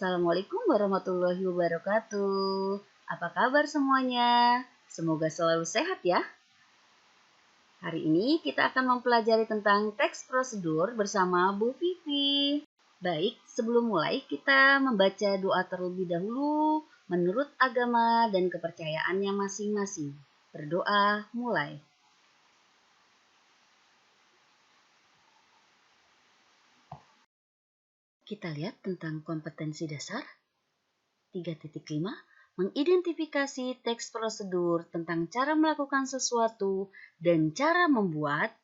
Assalamualaikum warahmatullahi wabarakatuh. Apa kabar semuanya? Semoga selalu sehat ya. Hari ini kita akan mempelajari tentang teks prosedur bersama Bu Vivi. Baik, sebelum mulai kita membaca doa terlebih dahulu menurut agama dan kepercayaannya masing-masing. Berdoa mulai. Kita lihat tentang kompetensi dasar 3.5, mengidentifikasi teks prosedur tentang cara melakukan sesuatu dan cara membuat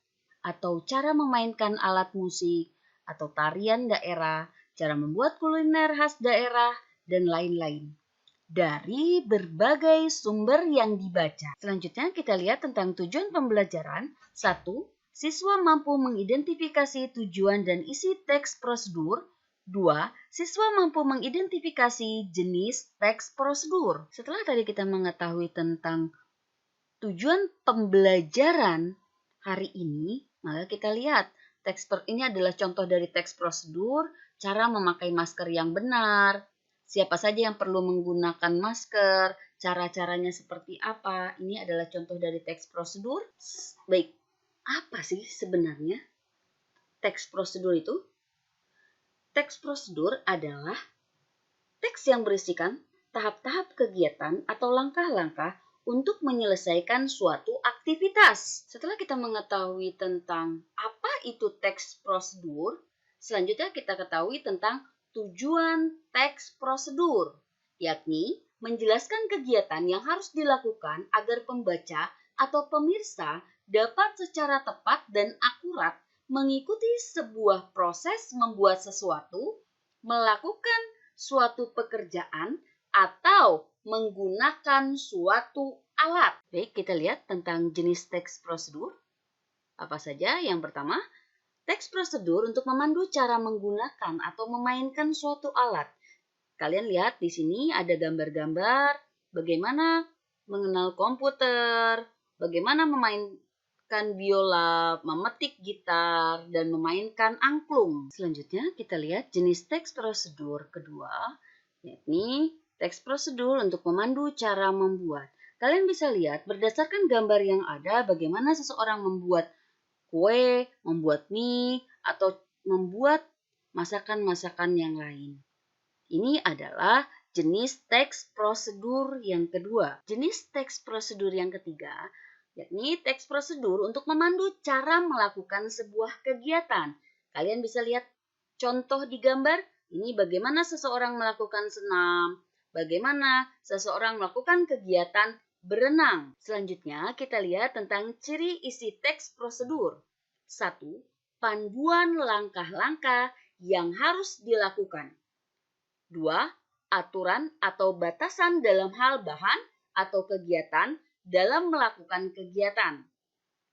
atau cara memainkan alat musik atau tarian daerah, cara membuat kuliner khas daerah, dan lain-lain. Dari berbagai sumber yang dibaca. Selanjutnya kita lihat tentang tujuan pembelajaran. 1. Siswa mampu mengidentifikasi tujuan dan isi teks prosedur. 2. Siswa mampu mengidentifikasi jenis teks prosedur. Setelah tadi kita mengetahui tentang tujuan pembelajaran hari ini, maka kita lihat ini adalah contoh dari teks prosedur, cara memakai masker yang benar, siapa saja yang perlu menggunakan masker, cara-caranya seperti apa. Ini adalah contoh dari teks prosedur. Baik, apa sih sebenarnya teks prosedur itu? Teks prosedur adalah teks yang berisikan tahap-tahap kegiatan atau langkah-langkah untuk menyelesaikan suatu aktivitas. Setelah kita mengetahui tentang apa itu teks prosedur, selanjutnya kita ketahui tentang tujuan teks prosedur, yakni menjelaskan kegiatan yang harus dilakukan agar pembaca atau pemirsa dapat secara tepat dan akurat mengikuti sebuah proses membuat sesuatu, melakukan suatu pekerjaan, atau menggunakan suatu alat. Baik, kita lihat tentang jenis teks prosedur. Apa saja? Yang pertama, teks prosedur untuk memandu cara menggunakan atau memainkan suatu alat. Kalian lihat di sini ada gambar-gambar bagaimana mengenal komputer, bagaimana memainkan biola, memetik gitar, dan memainkan angklung. Selanjutnya kita lihat jenis teks prosedur kedua, yakni teks prosedur untuk memandu cara membuat. Kalian bisa lihat berdasarkan gambar yang ada bagaimana seseorang membuat kue, membuat mie, atau membuat masakan-masakan yang lain. Ini adalah jenis teks prosedur yang kedua. Jenis teks prosedur yang ketiga, yakni teks prosedur untuk memandu cara melakukan sebuah kegiatan. Kalian bisa lihat contoh di gambar, ini bagaimana seseorang melakukan senam, bagaimana seseorang melakukan kegiatan berenang. Selanjutnya kita lihat tentang ciri isi teks prosedur. 1. Panduan langkah-langkah yang harus dilakukan. 2. Aturan atau batasan dalam hal bahan atau kegiatan dalam melakukan kegiatan.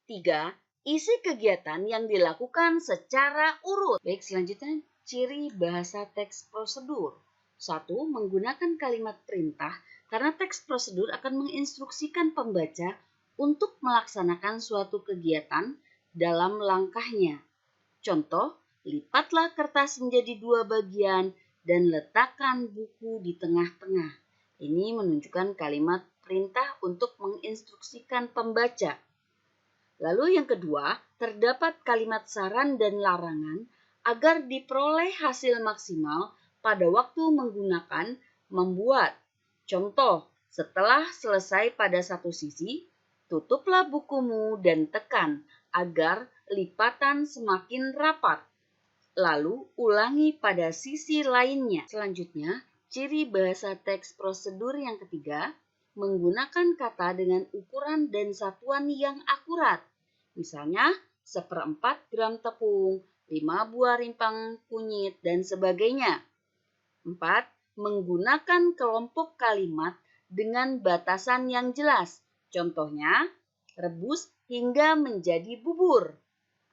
3. Isi kegiatan yang dilakukan secara urut. Baik, selanjutnya ciri bahasa teks prosedur. 1. Menggunakan kalimat perintah karena teks prosedur akan menginstruksikan pembaca untuk melaksanakan suatu kegiatan dalam langkahnya. Contoh, lipatlah kertas menjadi 2 bagian dan letakkan buku di tengah-tengah. Ini menunjukkan kalimat perintah untuk menginstruksikan pembaca. Lalu yang kedua, terdapat kalimat saran dan larangan agar diperoleh hasil maksimal pada waktu menggunakan membuat. Contoh, setelah selesai pada satu sisi, tutuplah bukumu dan tekan agar lipatan semakin rapat. Lalu ulangi pada sisi lainnya. Selanjutnya, ciri bahasa teks prosedur yang ketiga, menggunakan kata dengan ukuran dan satuan yang akurat. Misalnya, 1/4 gram tepung, 5 buah rimpang kunyit, dan sebagainya. 4. Menggunakan kelompok kalimat dengan batasan yang jelas. Contohnya, rebus hingga menjadi bubur.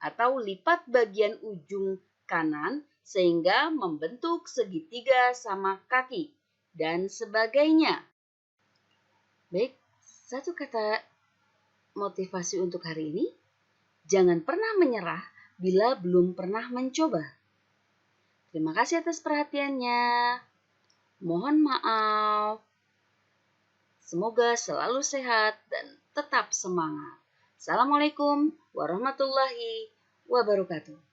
Atau lipat bagian ujung kanan sehingga membentuk segitiga sama kaki, dan sebagainya. Baik, satu kata motivasi untuk hari ini, jangan pernah menyerah bila belum pernah mencoba. Terima kasih atas perhatiannya. Mohon maaf. Semoga selalu sehat dan tetap semangat. Assalamualaikum warahmatullahi wabarakatuh.